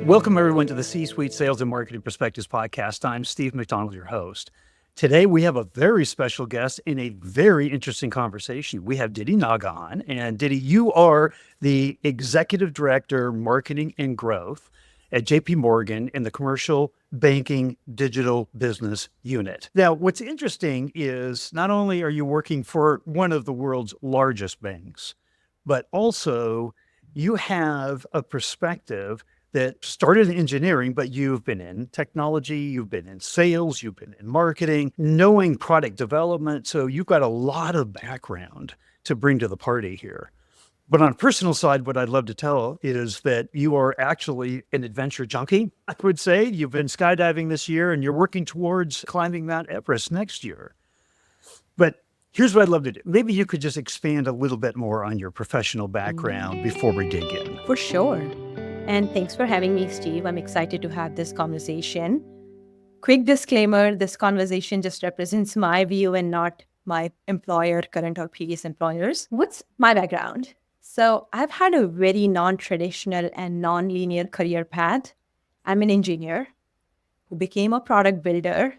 Welcome, everyone, to the C-Suite Sales and Marketing Perspectives podcast. I'm Steve McDonald, your host. Today, we have a very special guest in a very interesting conversation. We have Nidhi Daga on, and Nidhi, you are the Executive Director, Marketing and Growth at JPMorgan in the Commercial Banking Digital Business Unit. Now, what's interesting is not only are you working for one of the world's largest banks, but also you have a perspective that started in engineering, but you've been in technology, you've been in sales, you've been in marketing, knowing product development. So you've got a lot of background to bring to the party here. But on a personal side, what I'd love to tell is that you are actually an adventure junkie, I would say. You've been skydiving this year and you're working towards climbing Mount Everest next year. But here's what I'd love to do. Maybe you could just expand a little bit more on your professional background before we dig in. For sure. And thanks for having me, Steve. I'm excited to have this conversation. Quick disclaimer, this conversation just represents my view and not my employer, current or previous employers. What's my background? So I've had a very non-traditional and non-linear career path. I'm an engineer who became a product builder,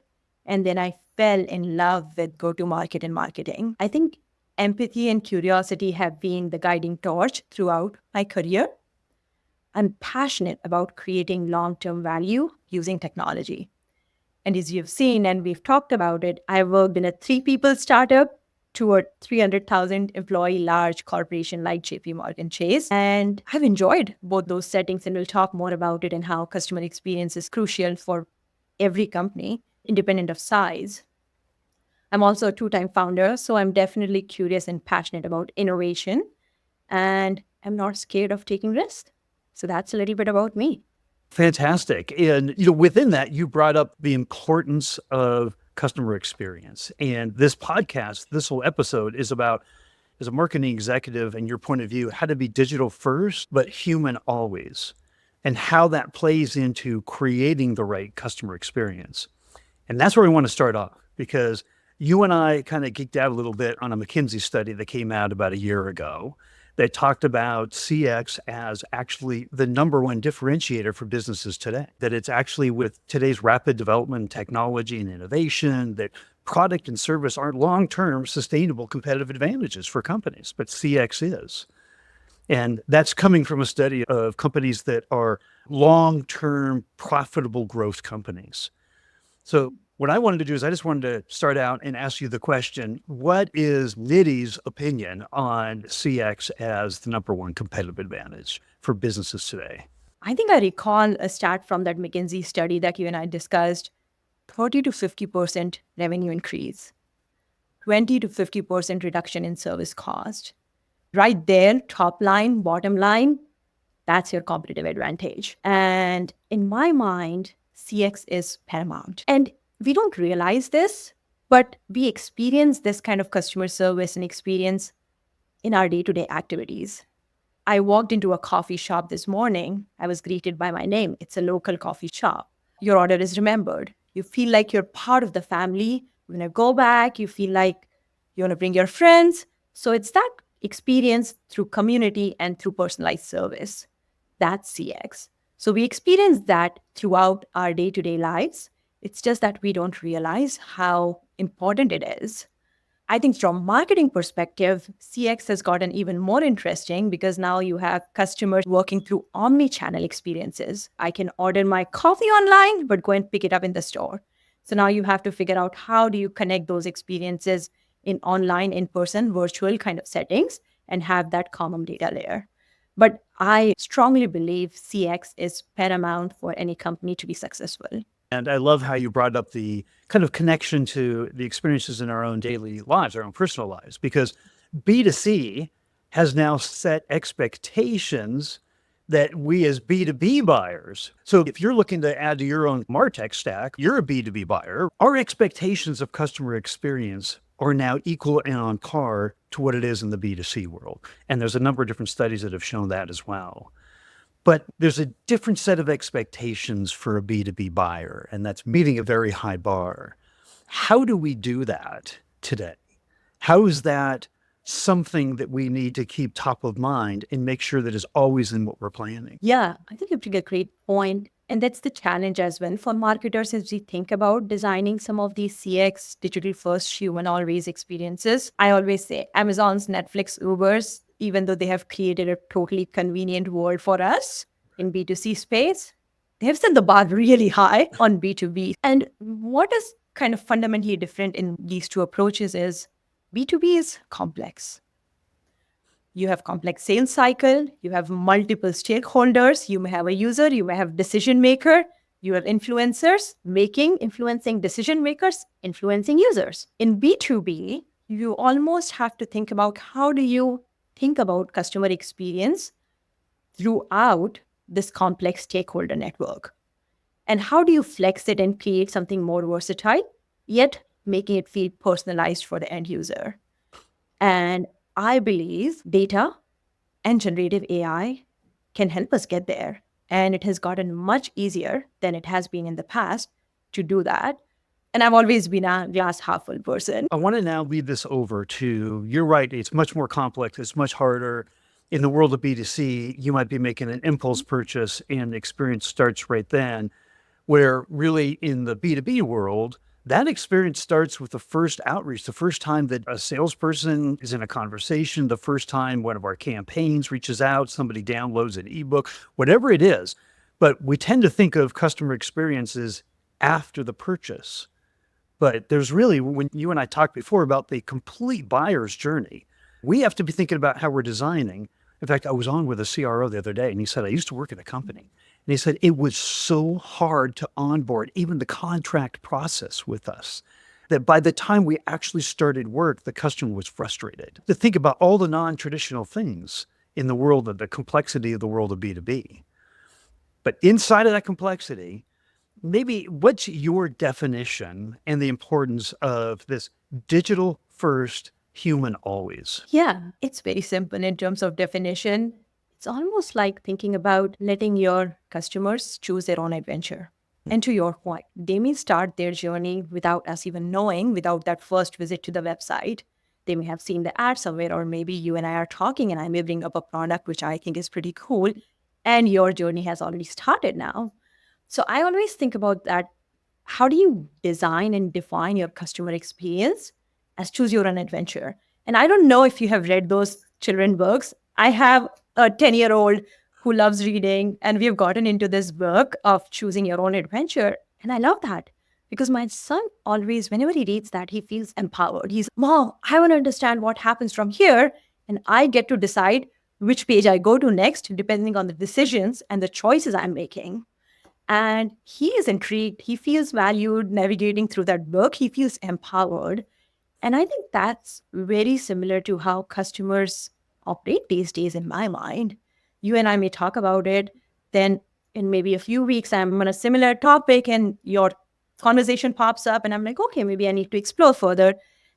and then I fell in love with go-to-market and marketing. I think empathy and curiosity have been the guiding torch throughout my career. I'm passionate about creating long-term value using technology. And as you've seen, and we've talked about it, I worked in a 3-people startup to a 300,000 employee large corporation like JPMorgan Chase. And I've enjoyed both those settings, and we'll talk more about it and how customer experience is crucial for every company, independent of size. I'm also a 2-time founder, so I'm definitely curious and passionate about innovation, and I'm not scared of taking risks. So that's a little bit about me. Fantastic. And within that, you brought up the importance of customer experience. And this podcast, this whole episode is about, as a marketing executive and your point of view, how to be digital first, but human always, and how that plays into creating the right customer experience. And that's where we want to start off, because you and I kind of geeked out a little bit on a McKinsey study that came out about a year ago that talked about CX as actually the number one differentiator for businesses today, that it's actually with today's rapid development, technology and innovation, that product and service aren't long-term sustainable competitive advantages for companies, but CX is. And that's coming from a study of companies that are long-term profitable growth companies. So what I wanted to do is I just wanted to start out and ask you the question, what is Nidhi's opinion on CX as the number one competitive advantage for businesses today? I think I recall a stat from that McKinsey study that you and I discussed, 30 to 50% revenue increase, 20 to 50% reduction in service cost. Right there, top line, bottom line, that's your competitive advantage. And in my mind, CX is paramount. And we don't realize this, but we experience this kind of customer service and experience in our day-to-day activities. I walked into a coffee shop this morning. I was greeted by my name. It's a local coffee shop. Your order is remembered. You feel like you're part of the family. When you go back, you feel like you want to bring your friends. So it's that experience through community and through personalized service. That's CX. So we experience that throughout our day-to-day lives. It's just that we don't realize how important it is. I think from a marketing perspective, CX has gotten even more interesting because now you have customers working through omnichannel experiences. I can order my coffee online, but go and pick it up in the store. So now you have to figure out how do you connect those experiences in online, in-person, virtual kind of settings and have that common data layer. But I strongly believe CX is paramount for any company to be successful. And I love how you brought up the kind of connection to the experiences in our own daily lives, our own personal lives, because B2C has now set expectations that we as B2B buyers. So if you're looking to add to your own MarTech stack, you're a B2B buyer. Our expectations of customer experience are now equal and on par to what it is in the B2C world. And there's a number of different studies that have shown that as well. But there's a different set of expectations for a B2B buyer, and that's meeting a very high bar. How do we do that today? How is that something that we need to keep top of mind and make sure that is always in what we're planning. Yeah, I think you bring a great point. And that's the challenge as well for marketers as we think about designing some of these CX, digital first, human always experiences. I always say Amazon's, Netflix, Uber's, even though they have created a totally convenient world for us in B2C space, they have set the bar really high on B2B. And what is kind of fundamentally different in these two approaches is B2B is complex. You have complex sales cycle, you have multiple stakeholders, you may have a user, you may have decision maker, you have influencers influencing decision makers, influencing users. In B2B, you almost have to think about how do you think about customer experience throughout this complex stakeholder network. And how do you flex it and create something more versatile, yet making it feel personalized for the end user? And I believe data and generative AI can help us get there. And it has gotten much easier than it has been in the past to do that. And I've always been a glass half full person. I want to now lead this over to, you're right, it's much more complex, it's much harder. In the world of B2C, you might be making an impulse purchase and the experience starts right then, where really in the B2B world, that experience starts with the first outreach, the first time that a salesperson is in a conversation, the first time one of our campaigns reaches out, somebody downloads an ebook, whatever it is. But we tend to think of customer experiences after the purchase. But there's really, when you and I talked before about the complete buyer's journey, we have to be thinking about how we're designing. In fact, I was on with a CRO the other day and he said, I used to work at a company. And he said, it was so hard to onboard even the contract process with us that by the time we actually started work, the customer was frustrated. To think about all the non-traditional things in the world of the complexity of the world of B2B. But inside of that complexity, maybe what's your definition and the importance of this digital first, human always? Yeah, it's very simple in terms of definition. It's almost like thinking about letting your customers choose their own adventure. And to your point, they may start their journey without us even knowing, without that first visit to the website. They may have seen the ad somewhere, or maybe you and I are talking and I may bring up a product which I think is pretty cool, and your journey has already started now. So I always think about that. How do you design and define your customer experience as choose your own adventure? And I don't know if you have read those children books. I have a 10-year-old who loves reading, and we've gotten into this book of choosing your own adventure. And I love that because my son always, whenever he reads that, he feels empowered. He's, Mom, I want to understand what happens from here. And I get to decide which page I go to next, depending on the decisions and the choices I'm making. And he is intrigued. He feels valued navigating through that book. He feels empowered. And I think that's very similar to how customers operate these days in my mind. You and I may talk about it. Then in maybe a few weeks, I'm on a similar topic and your conversation pops up and I'm like, okay, maybe I need to explore further.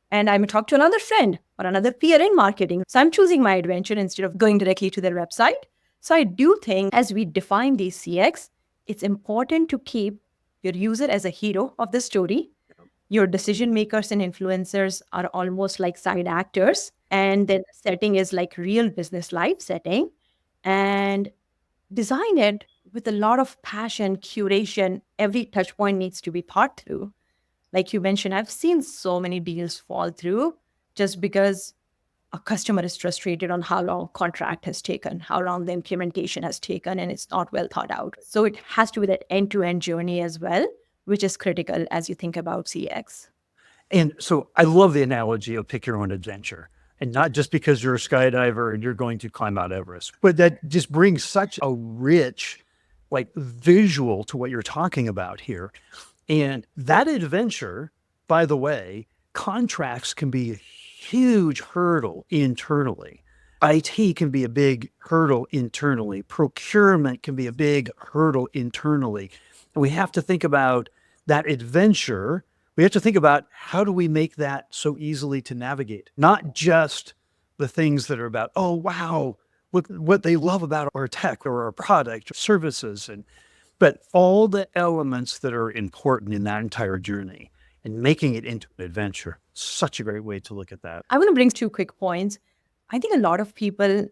And I may talk to another friend or another peer in marketing. So I'm choosing my adventure instead of going directly to their website. So I do think as we define these CX, it's important to keep your user as a hero of the story. Your decision makers and influencers are almost like side actors. And then the setting is like real business life setting. And design it with a lot of passion, curation. Every touch point needs to be thought through. Like you mentioned, I've seen so many deals fall through just because a customer is frustrated on how long contract has taken, how long the implementation has taken, and it's not well thought out. So it has to be that end-to-end journey as well, which is critical as you think about CX. And so I love the analogy of pick your own adventure. And not just because you're a skydiver and you're going to climb Mount Everest, but that just brings such a rich, like visual to what you're talking about here. And that adventure, by the way, contracts can be a huge hurdle internally. IT can be a big hurdle internally. Procurement can be a big hurdle internally. And we have to think about that adventure. We have to think about how do we make that so easily to navigate, not just the things that are about, oh, wow, look what they love about our tech or our product or services, but all the elements that are important in that entire journey. and making it into an adventure. Such a great way to look at that. I want to bring 2 quick points. I think a lot of people,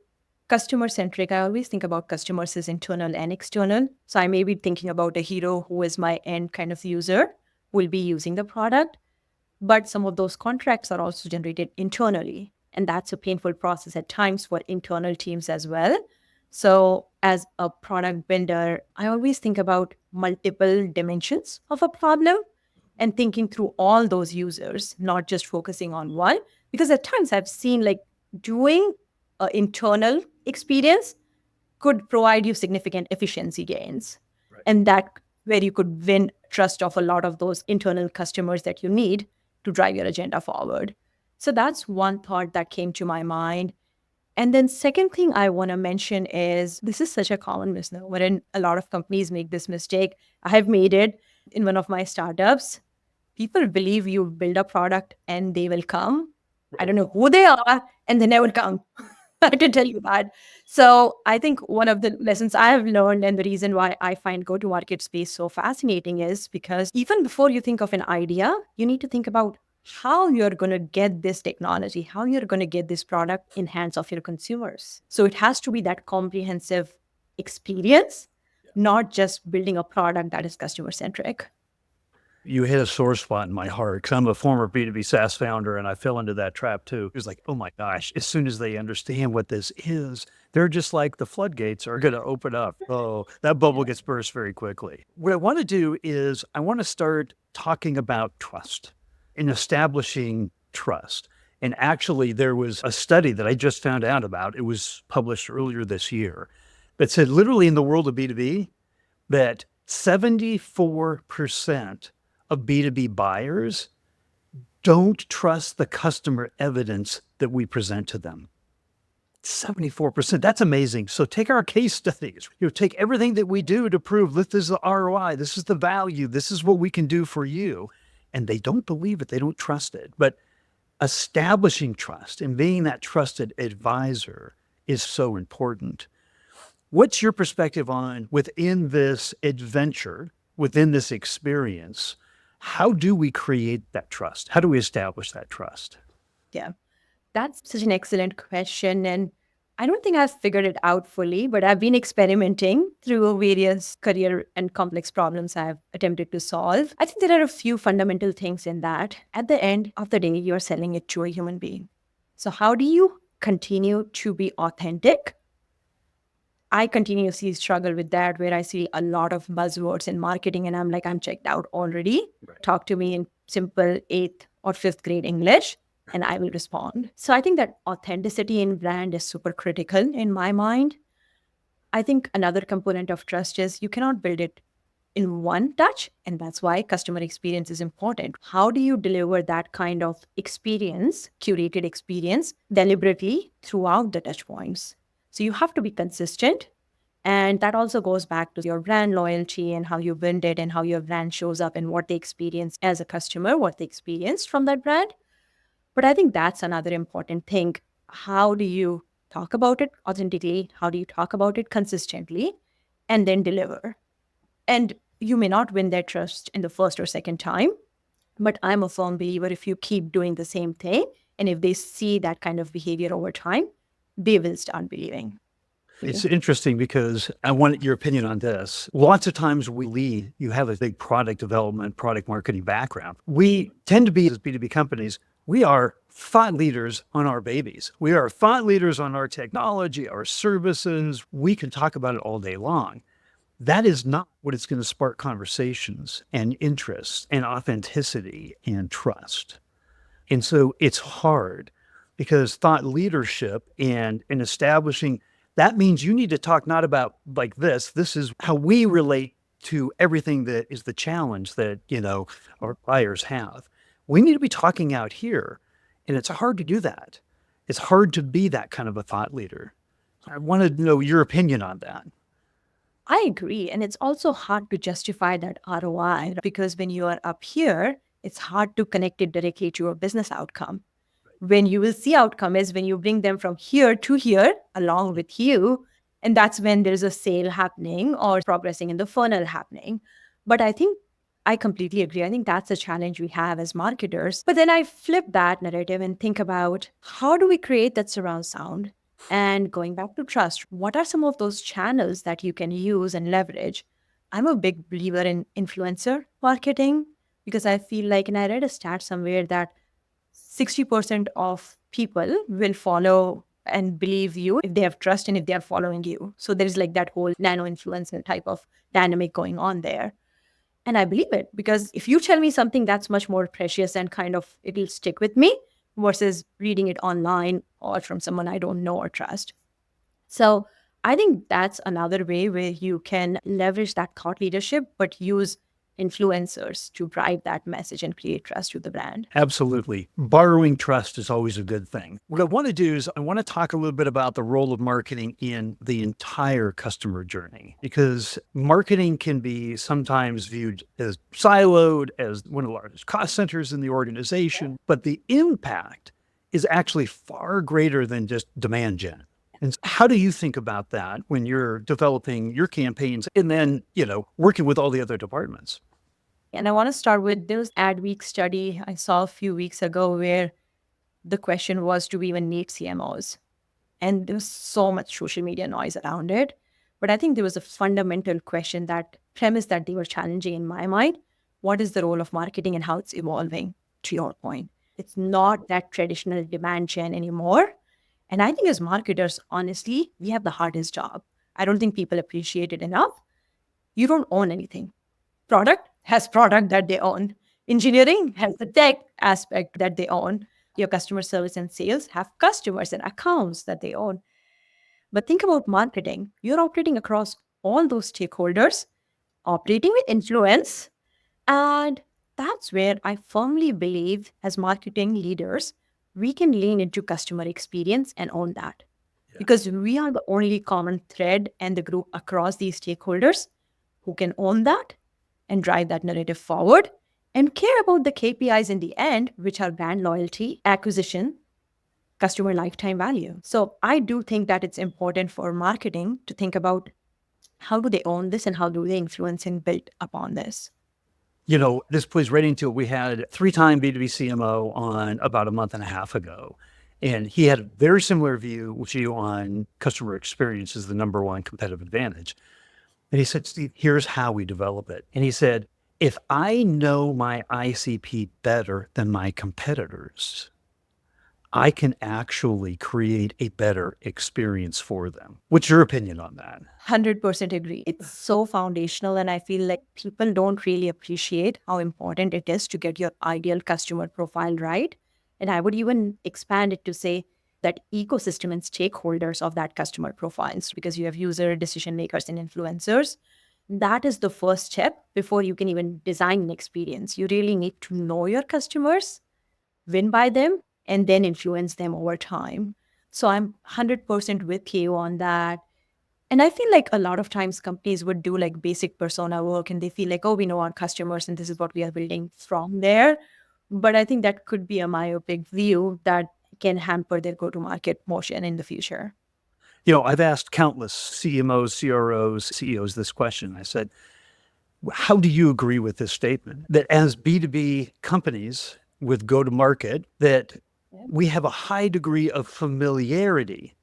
customer centric, I always think about customers as internal and external. So I may be thinking about a hero who is my end kind of user, will be using the product. But some of those contracts are also generated internally. And that's a painful process at times for internal teams as well. So, as a product builder, I always think about multiple dimensions of a problem and thinking through all those users, not just focusing on one. Because at times I've seen like doing an internal experience could provide you significant efficiency gains. Right. And that where you could win trust of a lot of those internal customers that you need to drive your agenda forward. So that's one thought that came to my mind. And then second thing I want to mention is this is such a common misnomer wherein a lot of companies make this mistake. I have made it in one of my startups. People believe you build a product and they will come. I don't know who they are, and they never come. I can tell you that. So I think one of the lessons I have learned and the reason why I find go-to-market space so fascinating is because even before you think of an idea, you need to think about how you're going to get this technology, how you're going to get this product in hands of your consumers. So it has to be that comprehensive experience, not just building a product that is customer-centric. You hit a sore spot in my heart because I'm a former B2B SaaS founder and I fell into that trap too. It was like, oh my gosh, as soon as they understand what this is, they're just like the floodgates are going to open up. Oh, that bubble gets burst very quickly. What I want to do is I want to start talking about trust and establishing trust. And actually, there was a study that I just found out about. It was published earlier this year that said literally in the world of B2B that 74% of B2B buyers don't trust the customer evidence that we present to them. 74%. That's amazing. So take our case studies, take everything that we do to prove this is the ROI, this is the value, this is what we can do for you. And they don't believe it. They don't trust it. But establishing trust and being that trusted advisor is so important. What's your perspective on within this adventure, within this experience? How do we create that trust? How do we establish that trust? Yeah, that's such an excellent question. And I don't think I've figured it out fully, but I've been experimenting through various career and complex problems I've attempted to solve. I think there are a few fundamental things in that. At the end of the day, you're selling it to a human being. So, how do you continue to be authentic? I continuously struggle with that, where I see a lot of buzzwords in marketing and I'm like, I'm checked out already. Right. Talk to me in simple 8th or 5th grade English and I will respond. So I think that authenticity in brand is super critical in my mind. I think another component of trust is you cannot build it in one touch, and that's why customer experience is important. How do you deliver that kind of experience, curated experience, deliberately throughout the touch points? So you have to be consistent. And that also goes back to your brand loyalty and how you build it and how your brand shows up and what they experience as a customer, what they experience from that brand. But I think that's another important thing. How do you talk about it authentically? How do you talk about it consistently and then deliver? And you may not win their trust in the first or second time, but I'm a firm believer if you keep doing the same thing and if they see that kind of behavior over time, they will start believing. It's interesting because I want your opinion on this. Lots of times you have a big product development, product marketing background. We tend to be, as B2B companies, we are thought leaders on our babies. We are thought leaders on our technology, our services. We can talk about it all day long. That is not what is going to spark conversations and interest and authenticity and trust. And so it's hard because thought leadership and establishing, that means you need to talk not about like this is how we relate to everything that is the challenge that, our buyers have. We need to be talking out here, and it's hard to do that. It's hard to be that kind of a thought leader. I want to know your opinion on that. I agree. And it's also hard to justify that ROI because when you are up here, it's hard to connect it directly to a business outcome. When you will see outcome is when you bring them from here to here along with you. And that's when there's a sale happening or progressing in the funnel happening. But I think I completely agree. I think that's a challenge we have as marketers. But then I flip that narrative and think about how do we create that surround sound? And going back to trust, what are some of those channels that you can use and leverage? I'm a big believer in influencer marketing because I feel like, and I read a stat somewhere that 60% of people will follow and believe you if they have trust and if they are following you. So there's like that whole nano influencer type of dynamic going on there. And I believe it because if you tell me something, that's much more precious and kind of it'll stick with me versus reading it online or from someone I don't know or trust. So I think that's another way where you can leverage that thought leadership, but use influencers to drive that message and create trust with the brand. Absolutely. Borrowing trust is always a good thing. What I want to do is I want to talk a little bit about the role of marketing in the entire customer journey, because marketing can be sometimes viewed as siloed, as one of the largest cost centers in the organization, but the impact is actually far greater than just demand gen. And how do you think about that when you're developing your campaigns and then, working with all the other departments? And I want to start with this ad week study I saw a few weeks ago where the question was, do we even need CMOs? And there was so much social media noise around it. But I think there was a fundamental question, that premise that they were challenging in my mind. What is the role of marketing and how it's evolving, to your point? It's not that traditional demand gen anymore. And I think as marketers, honestly, we have the hardest job. I don't think people appreciate it enough. You don't own anything. Product has product that they own. Engineering has the tech aspect that they own. Your customer service and sales have customers and accounts that they own. But think about marketing. You're operating across all those stakeholders, operating with influence. And that's where I firmly believe as marketing leaders, we can lean into customer experience and own that. Because we are the only common thread and the group across these stakeholders who can own that and drive that narrative forward and care about the KPIs in the end, which are brand loyalty, acquisition, customer lifetime value. So I do think that it's important for marketing to think about how do they own this and how do they influence and build upon this. This plays right into it. We had 3-time B2B CMO on about a month and a half ago, and he had a very similar view with you on customer experience as the number one competitive advantage. And he said, Steve, here's how we develop it. And he said, if I know my ICP better than my competitors, I can actually create a better experience for them. What's your opinion on that? 100% agree. It's so foundational. And I feel like people don't really appreciate how important it is to get your ideal customer profile right. And I would even expand it to say that ecosystem and stakeholders of that customer profiles, because you have user, decision makers, and influencers. That is the first step before you can even design an experience. You really need to know your customers, win by them, and then influence them over time. So I'm 100% with you on that. And I feel like a lot of times companies would do like basic persona work and they feel like, oh, we know our customers and this is what we are building from there. But I think that could be a myopic view that can hamper their go-to-market motion in the future. I've asked countless CMOs, CROs, CEOs this question. I said, how do you agree with this statement that as B2B companies with go-to-market, that we have a high degree of familiarity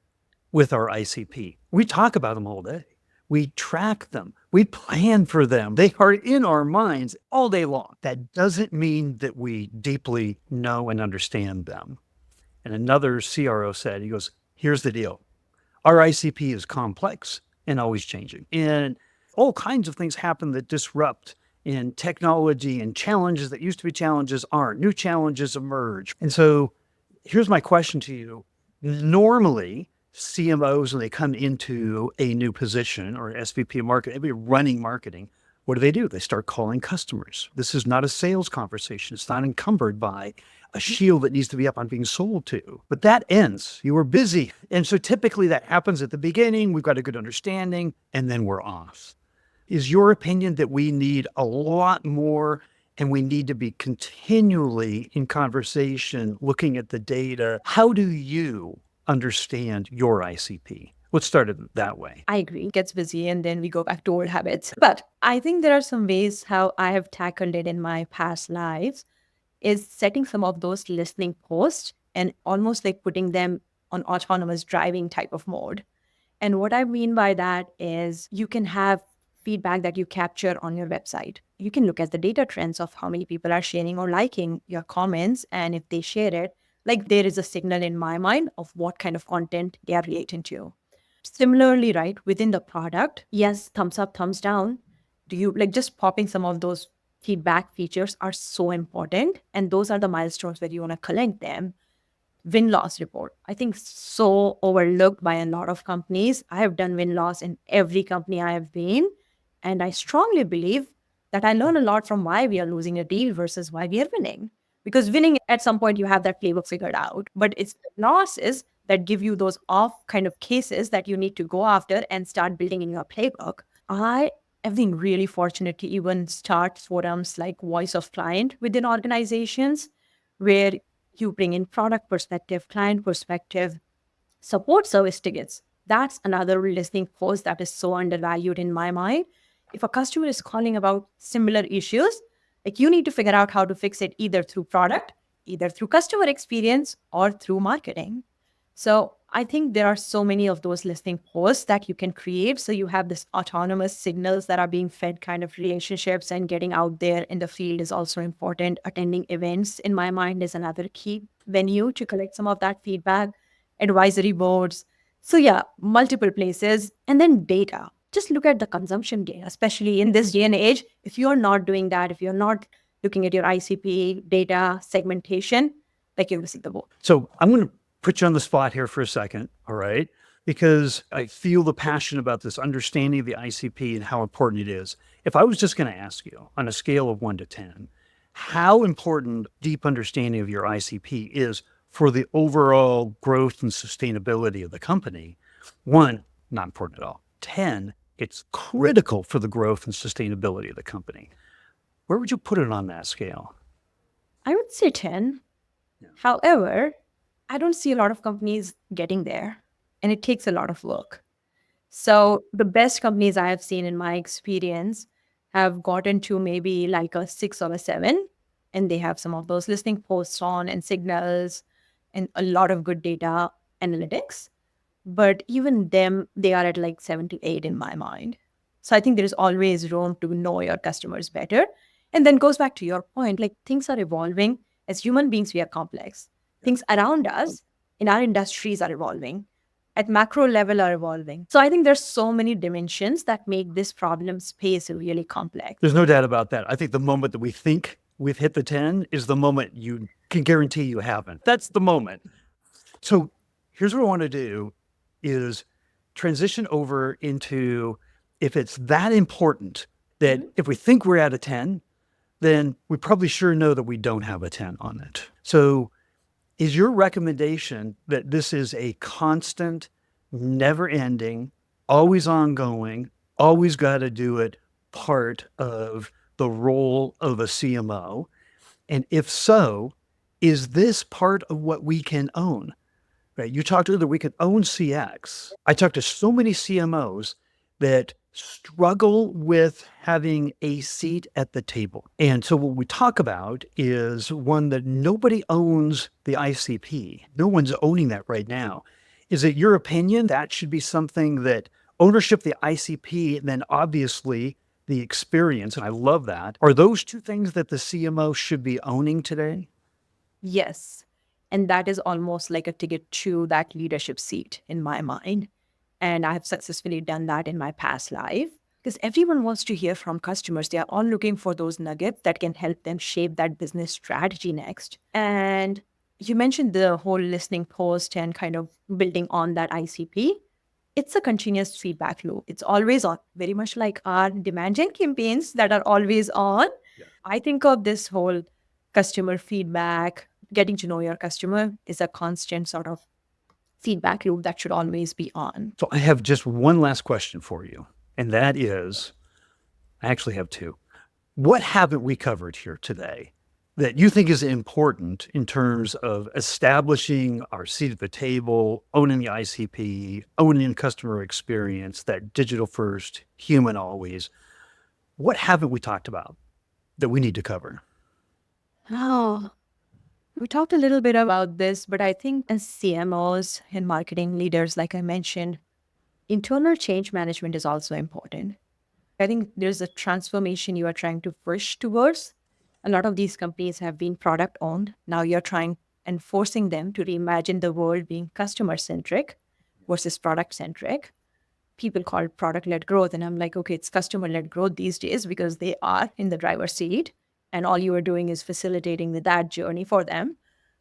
with our ICP? We talk about them all day. We track them. We plan for them. They are in our minds all day long. That doesn't mean that we deeply know and understand them. And another CRO said, he goes, here's the deal. Our ICP is complex and always changing. And all kinds of things happen that disrupt in technology, and challenges that used to be challenges aren't. New challenges emerge. And so here's my question to you. Normally, CMOs, when they come into a new position, or SVP of marketing, maybe running marketing, what do? They start calling customers. This is not a sales conversation. It's not encumbered by a shield that needs to be up on being sold to. But that ends. You were busy. And so typically that happens at the beginning. We've got a good understanding, and then we're off. Is your opinion that we need a lot more, and we need to be continually in conversation, looking at the data? How do you understand your ICP? What started that way? I agree. It gets busy and then we go back to old habits. But I think there are some ways how I have tackled it in my past lives is setting some of those listening posts and almost like putting them on autonomous driving type of mode. And what I mean by that is you can have feedback that you capture on your website. You can look at the data trends of how many people are sharing or liking your comments. And if they share it, like there is a signal in my mind of what kind of content they are relating to. Similarly, right, within the product, yes, thumbs up, thumbs down. Do you like just popping some of those feedback features are so important. And those are the milestones where you want to collect them. Win-loss report. I think so overlooked by a lot of companies. I have done win-loss in every company I have been. And I strongly believe that I learn a lot from why we are losing a deal versus why we are winning. Because winning at some point you have that playbook figured out, but it's the losses that give you those off kind of cases that you need to go after and start building in your playbook. I have been really fortunate to even start forums like Voice of Client within organizations where you bring in product perspective, client perspective, support service tickets. That's another listening post that is so undervalued in my mind. If a customer is calling about similar issues, like you need to figure out how to fix it either through product, either through customer experience, or through marketing. So I think there are so many of those listening posts that you can create. So you have this autonomous signals that are being fed kind of relationships, and getting out there in the field is also important. Attending events, in my mind, is another key venue to collect some of that feedback, advisory boards. So yeah, multiple places. And then data. Just look at the consumption data, especially in this day and age. If you're not doing that, if you're not looking at your ICP data segmentation, like you're missing the boat. So I'm going to put you on the spot here for a second, all right? Because I feel the passion about this understanding of the ICP and how important it is. If I was just going to ask you on a scale of 1 to 10, how important deep understanding of your ICP is for the overall growth and sustainability of the company? 1, not important at all. 10, it's critical for the growth and sustainability of the company. Where would you put it on that scale? I would say 10. Yeah. However, I don't see a lot of companies getting there, and it takes a lot of work. So the best companies I have seen in my experience have gotten to maybe like a 6 or a 7, and they have some of those listening posts on and signals and a lot of good data analytics. But even them, they are at like 7 to 8 in my mind. So I think there is always room to know your customers better. And then goes back to your point, like things are evolving. As human beings, we are complex. Things around us in our industries are evolving. At macro level are evolving. So I think there's so many dimensions that make this problem space really complex. There's no doubt about that. I think the moment that we think we've hit the 10 is the moment you can guarantee you haven't. That's the moment. So here's what I want to do is transition over into, if it's that important that if we think we're at a 10, then we probably sure know that we don't have a 10 on it. So is your recommendation that this is a constant, never ending, always ongoing, always got to do it part of the role of a CMO? And if so, is this part of what we can own? Right? You talked earlier, we can own CX. I talked to so many CMOs that struggle with having a seat at the table. And so what we talk about is one that nobody owns the ICP. No one's owning that right now. Is it your opinion that should be something that ownership, the ICP, and then obviously the experience, and I love that. Are those two things that the CMO should be owning today? Yes. And that is almost like a ticket to that leadership seat in my mind. And I've successfully done that in my past life, because everyone wants to hear from customers. They are all looking for those nuggets that can help them shape that business strategy next. And you mentioned the whole listening post and kind of building on that ICP. It's a continuous feedback loop. It's always on, very much like our demand gen campaigns that are always on. Yeah. I think of this whole customer feedback, getting to know your customer is a constant sort of feedback loop that should always be on. So I have just one last question for you, and that is, I actually have two. What haven't we covered here today that you think is important in terms of establishing our seat at the table, owning the ICP, owning customer experience, that digital first, human always? What haven't we talked about that we need to cover? Oh, we talked a little bit about this, but I think as CMOs and marketing leaders, like I mentioned, internal change management is also important. I think there's a transformation you are trying to push towards. A lot of these companies have been product owned. Now you're trying and forcing them to reimagine the world being customer centric versus product centric. People call it product led growth. And I'm like, okay, it's customer led growth these days because they are in the driver's seat. And all you are doing is facilitating that journey for them.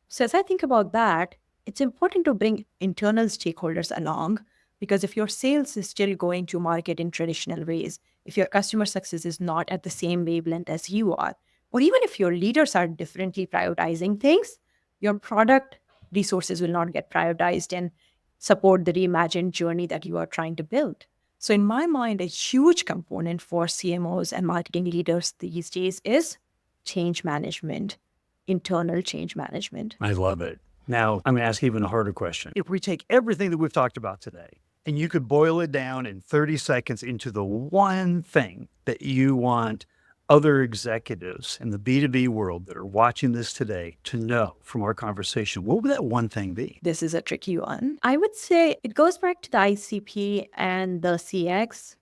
So as I think about that, it's important to bring internal stakeholders along, because if your sales is still going to market in traditional ways, if your customer success is not at the same wavelength as you are, or even if your leaders are differently prioritizing things, your product resources will not get prioritized and support the reimagined journey that you are trying to build. So in my mind, a huge component for CMOs and marketing leaders these days is change management, internal change management. I love it. Now, I'm going to ask even a harder question. If we take everything that we've talked about today and you could boil it down in 30 seconds into the one thing that you want other executives in the B2B world that are watching this today to know from our conversation, what would that one thing be? This is a tricky one. I would say it goes back to the ICP and the CX.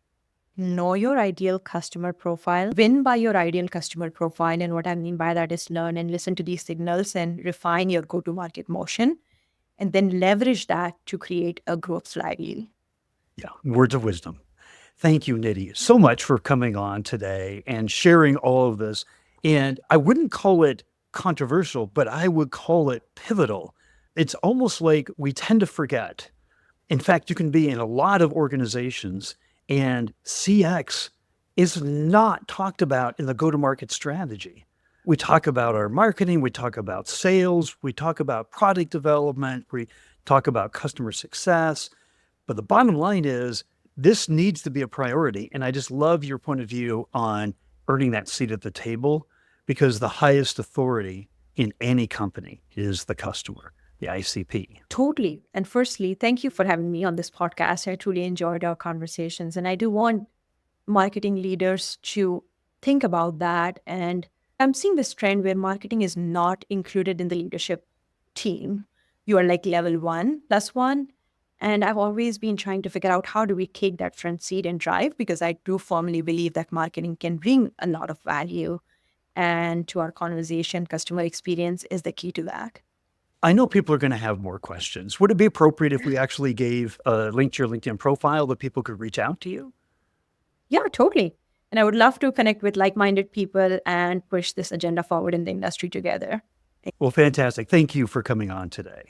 Know your ideal customer profile, win by your ideal customer profile. And what I mean by that is learn and listen to these signals and refine your go-to-market motion, and then leverage that to create a growth flywheel. Yeah, words of wisdom. Thank you, Nidhi, so much for coming on today and sharing all of this. And I wouldn't call it controversial, but I would call it pivotal. It's almost like we tend to forget. In fact, you can be in a lot of organizations and CX is not talked about in the go-to-market strategy. We talk about our marketing, we talk about sales, we talk about product development, we talk about customer success. But the bottom line is this needs to be a priority. And I just love your point of view on earning that seat at the table, because the highest authority in any company is the customer, the ICP. Totally. And firstly, thank you for having me on this podcast. I truly enjoyed our conversations. And I do want marketing leaders to think about that. And I'm seeing this trend where marketing is not included in the leadership team. You are like level 1+1. And I've always been trying to figure out how do we take that front seat and drive, because I do firmly believe that marketing can bring a lot of value. And to our conversation, customer experience is the key to that. I know people are going to have more questions. Would it be appropriate if we actually gave a link to your LinkedIn profile that people could reach out to you? Yeah, totally. And I would love to connect with like-minded people and push this agenda forward in the industry together. Well, fantastic. Thank you for coming on today.